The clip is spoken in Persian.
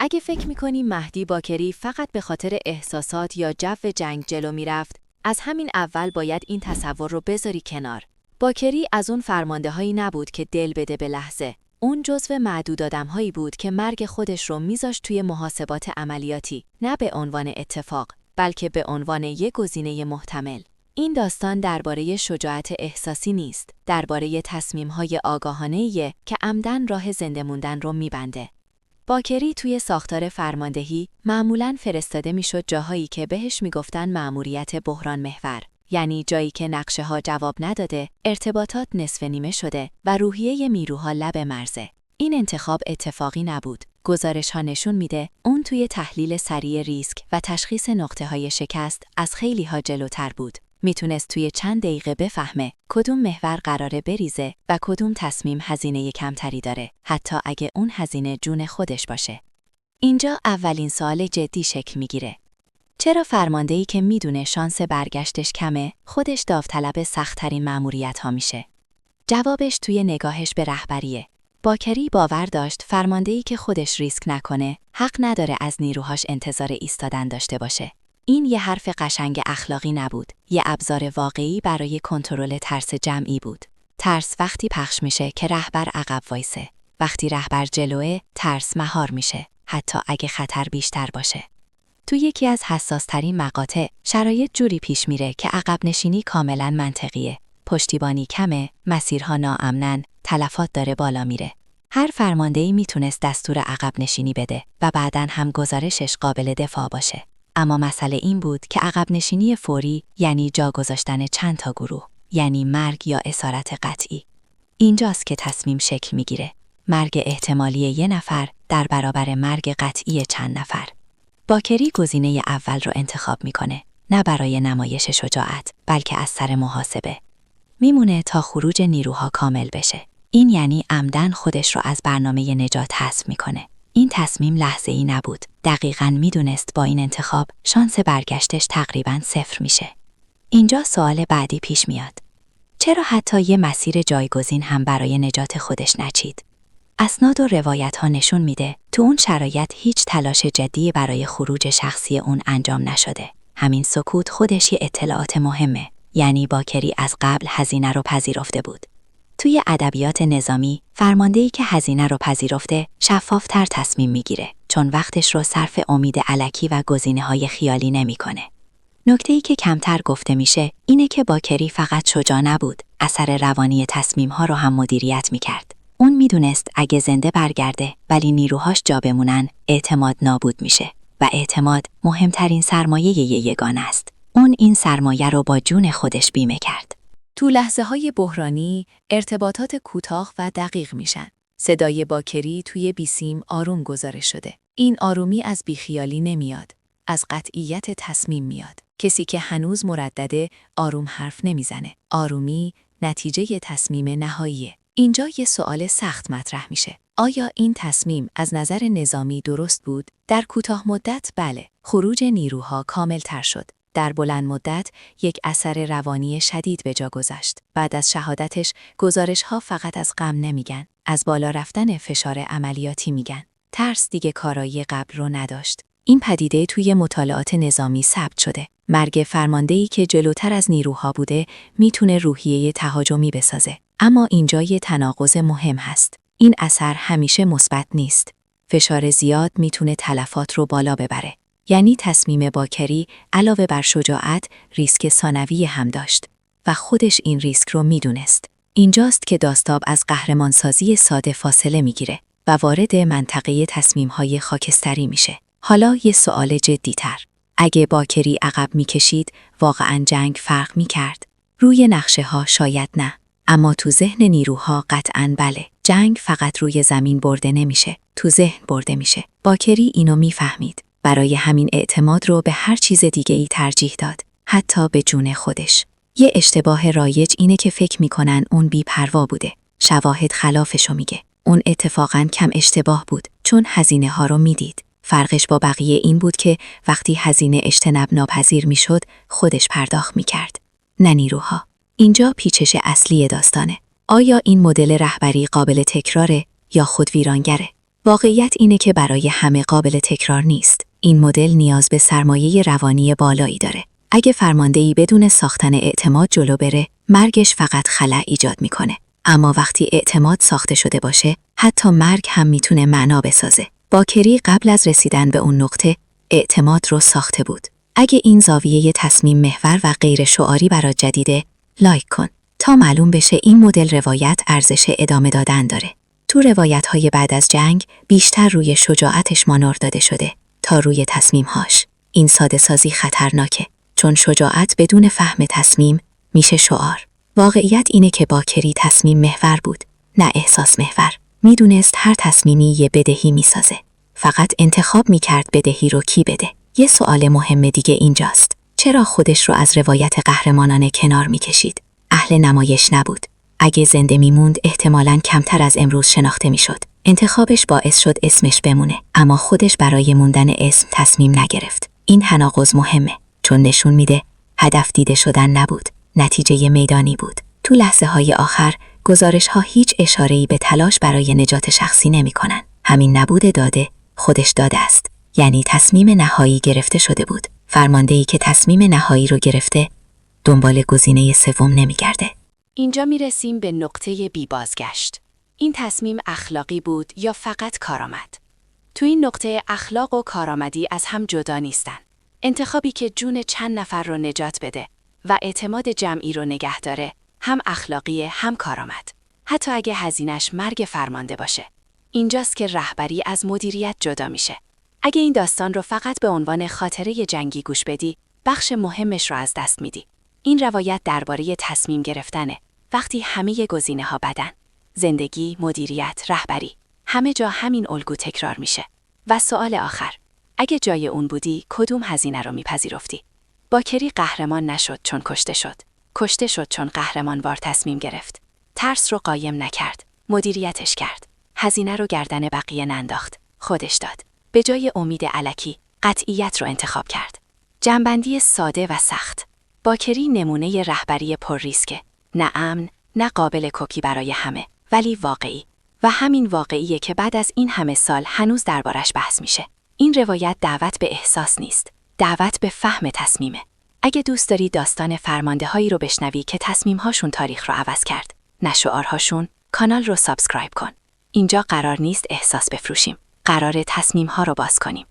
اگه فکر می‌کنی مهدی باکری فقط به خاطر احساسات یا جو جنگ جلو میرفت، از همین اول باید این تصور رو بذاری کنار. باکری از اون فرمانده‌هایی نبود که دل بده به لحظه. اون جزو معدود آدم‌هایی بود که مرگ خودش رو میذاشت توی محاسبات عملیاتی، نه به عنوان اتفاق، بلکه به عنوان یک گزینه محتمل. این داستان درباره شجاعت احساسی نیست، درباره تصمیم‌های آگاهانه‌ایه که عمدن راه زنده موندن رو میبنده. باکری توی ساختار فرماندهی معمولاً فرستاده میشد جاهایی که بهش میگفتن مأموریت بحران محور، یعنی جایی که نقشه ها جواب نداده، ارتباطات نصف نیمه شده و روحیه نیروها لب مرزه. این انتخاب اتفاقی نبود. گزارش ها نشون میده اون توی تحلیل سریع ریسک و تشخیص نقطه های شکست از خیلی ها جلوتر بود. میتونست توی چند دقیقه بفهمه کدوم محور قراره بریزه و کدوم تصمیم هزینه کمتری داره، حتی اگه اون هزینه جون خودش باشه. اینجا اولین سوال جدی شکل میگیره. چرا فرماندهی که میدونه شانس برگشتش کمه، خودش داوطلب سخت‌ترین مأموریت‌ها میشه؟ جوابش توی نگاهش به رهبریه. باکری باور داشت فرماندهی که خودش ریسک نکنه، حق نداره از نیروهاش انتظار ایستادن داشته باشه. این یه حرف قشنگ اخلاقی نبود، یه ابزار واقعی برای کنترل ترس جمعی بود. ترس وقتی پخش میشه که رهبر عقب وایسه. وقتی رهبر جلوه، ترس مهار میشه، حتی اگه خطر بیشتر باشه. تو یکی از حساس‌ترین مقاطع، شرایط جوری پیش میره که عقب نشینی کاملاً منطقیه. پشتیبانی کمه، مسیرها ناامنن، تلفات داره بالا میره. هر فرماندهی میتونست دستور عقب نشینی بده و بعداً هم گزارشش قابل دفاع باشه. اما مسئله این بود که عقب نشینی فوری یعنی جا گذاشتن چند تا گروه، یعنی مرگ یا اسارت قطعی. اینجاست که تصمیم شکل میگیره. مرگ احتمالی یه نفر در برابر مرگ قطعی چند نفر. باکری گزینه اول رو انتخاب میکنه، نه برای نمایش شجاعت، بلکه از سر محاسبه. میمونه تا خروج نیروها کامل بشه. این یعنی عمدن خودش رو از برنامه نجات حذف میکنه. این تصمیم لحظه‌ای نبود. دقیقاً میدونست با این انتخاب شانس برگشتش تقریباً صفر میشه. اینجا سوال بعدی پیش میاد. چرا حتی یه مسیر جایگزین هم برای نجات خودش نچید؟ اسناد و روایت ها نشون میده تو اون شرایط هیچ تلاش جدی برای خروج شخصی اون انجام نشده. همین سکوت خودش یه اطلاعات مهمه. یعنی باکری از قبل هزینه رو پذیرفته بود. توی ادبیات نظامی، فرماندهی که هزینه رو پذیرفته شفافتر تصمیم میگیره، چون وقتش رو صرف امید الکی و گزینه‌های خیالی نمیکنه. نکته‌ای که کمتر گفته میشه اینه که باکری فقط شجاع نبود، اثر روانی تصمیم‌ها رو هم مدیریت میکرد. اون میدونست اگه زنده برگرده ولی نیروهاش جا بمونن، اعتماد نابود میشه و اعتماد مهمترین سرمایه یگانه است. اون این سرمایه رو با جون خودش بیمه کرد. تو لحظه‌های بحرانی، ارتباطات کوتاه و دقیق میشن. صدای باکری توی بیسیم آروم گزارش شده. این آرومی از بیخیالی نمیاد، از قطعیت تصمیم میاد. کسی که هنوز مردده آروم حرف نمیزنه. آرومی نتیجه تصمیم نهاییه. اینجا یه سوال سخت مطرح میشه. آیا این تصمیم از نظر نظامی درست بود؟ در کوتاه مدت بله، خروج نیروها کامل تر شد. در بلند مدت یک اثر روانی شدید به جا گذاشت. بعد از شهادتش گزارش‌ها فقط از غم نمیگن، از بالا رفتن فشار عملیاتی میگن. ترس دیگه کارایی قبل رو نداشت. این پدیده توی مطالعات نظامی ثبت شده. مرگ فرماندهی که جلوتر از نیروها بوده میتونه روحیه تهاجمی بسازه. اما اینجا یه تناقض مهم هست. این اثر همیشه مثبت نیست. فشار زیاد میتونه تلفات رو بالا ببره. یعنی تصمیم باکری علاوه بر شجاعت ریسک ثانوی هم داشت و خودش این ریسک رو میدونست. اینجاست که داستاب از قهرمانسازی ساده فاصله میگیره و وارد منطقه تصمیم‌های خاکستری میشه. حالا یه سوال جدی‌تر. اگه باکری عقب میکشید، واقعاً جنگ فرق میکرد؟ روی نقشه‌ها شاید نه، اما تو ذهن نیروها قطعاً بله. جنگ فقط روی زمین برده نمیشه، تو ذهن برده میشه. باکری اینو میفهمید. برای همین اعتماد رو به هر چیز دیگه‌ای ترجیح داد، حتی به جون خودش. یه اشتباه رایج اینه که فکر میکنن اون بی‌پروا بوده. شواهد خلافشو میگه. اون اتفاقاً کم اشتباه بود، چون هزینه ها رو میدید. فرقش با بقیه این بود که وقتی هزینه اجتناب ناپذیر میشد، خودش پرداخت میکرد، نه نیروها. اینجا پیچش اصلی داستانه. آیا این مدل رهبری قابل تکراره یا خود ویرانگره؟ واقعیت اینه که برای همه قابل تکرار نیست. این مدل نیاز به سرمایه روانی بالایی داره. اگه فرماندهی بدون ساختن اعتماد جلو بره، مرگش فقط خلأ ایجاد میکنه. اما وقتی اعتماد ساخته شده باشه، حتی مرگ هم میتونه معنا بسازه. باکری قبل از رسیدن به اون نقطه، اعتماد رو ساخته بود. اگه این زاویه تصمیم محور و غیر شعاری برات جدیده، لایک کن تا معلوم بشه این مدل روایت ارزش ادامه دادن داره. تو روایت‌های بعد از جنگ بیشتر روی شجاعتش مانور داده شده تا روی تصمیم‌هاش. این ساده سازی خطرناکه، چون شجاعت بدون فهم تصمیم میشه شعار. واقعیت اینه که باکری تصمیم محور بود، نه احساس محور. میدونست هر تصمیمی یه بدهی میسازه. فقط انتخاب میکرد بدهی رو کی بده. یه سوال مهم دیگه اینجاست. چرا خودش رو از روایت قهرمانانه کنار میکشید؟ اهل نمایش نبود. اگه زنده میموند احتمالاً کمتر از امروز شناخته میشد. انتخابش باعث شد اسمش بمونه، اما خودش برای موندن اسم تصمیم نگرفت. این تناقض مهمه، چون نشون میده هدف دیده شدن نبود، نتیجه میدانی بود. تو لحظه های آخر گزارش ها هیچ اشاره‌ای به تلاش برای نجات شخصی نمی‌کنن. همین نبود داده خودش داده است. یعنی تصمیم نهایی گرفته شده بود. فرماندهی که تصمیم نهایی رو گرفته دنبال گزینه سوم نمیگرده. اینجا میرسیم به نقطه بی بازگشت. این تصمیم اخلاقی بود یا فقط کارآمد؟ تو این نقطه اخلاق و کارآمدی از هم جدا نیستن. انتخابی که جون چند نفر رو نجات بده و اعتماد جمعی رو نگه داره، هم اخلاقیه هم کارآمد. حتی اگه هزینه‌اش مرگ فرمانده باشه. اینجاست که رهبری از مدیریت جدا میشه. اگه این داستان رو فقط به عنوان خاطره جنگی گوش بدی، بخش مهمش رو از دست میدی. این روایت درباره تصمیم گرفتنه. وقتی همه گزینه‌ها بدن، زندگی، مدیریت، رهبری، همه جا همین الگو تکرار میشه. و سوال آخر، اگه جای اون بودی، کدوم هزینه رو میپذیرفتی؟ باکری قهرمان نشد چون کشته شد. کشته شد چون قهرمانوار تصمیم گرفت. ترس رو قایم نکرد، مدیریتش کرد. هزینه رو گردن بقیه ننداخت، خودش داد. به جای امید الکی، قطعیت رو انتخاب کرد. جنبندی ساده و سخت. باکری نمونه رهبری پر ریسکه. نه امن، نه قابل کپی برای همه، ولی واقعی. و همین واقعیه که بعد از این همه سال هنوز دربارش بحث میشه. این روایت دعوت به احساس نیست، دعوت به فهم تصمیمه. اگه دوست داری داستان فرمانده هایی رو بشنوی که تصمیم هاشون تاریخ رو عوض کرد، نه شعارهاشون، کانال رو سابسکرایب کن. اینجا قرار نیست احساس بفروشیم، قرار تصمیم ها رو باز کنیم.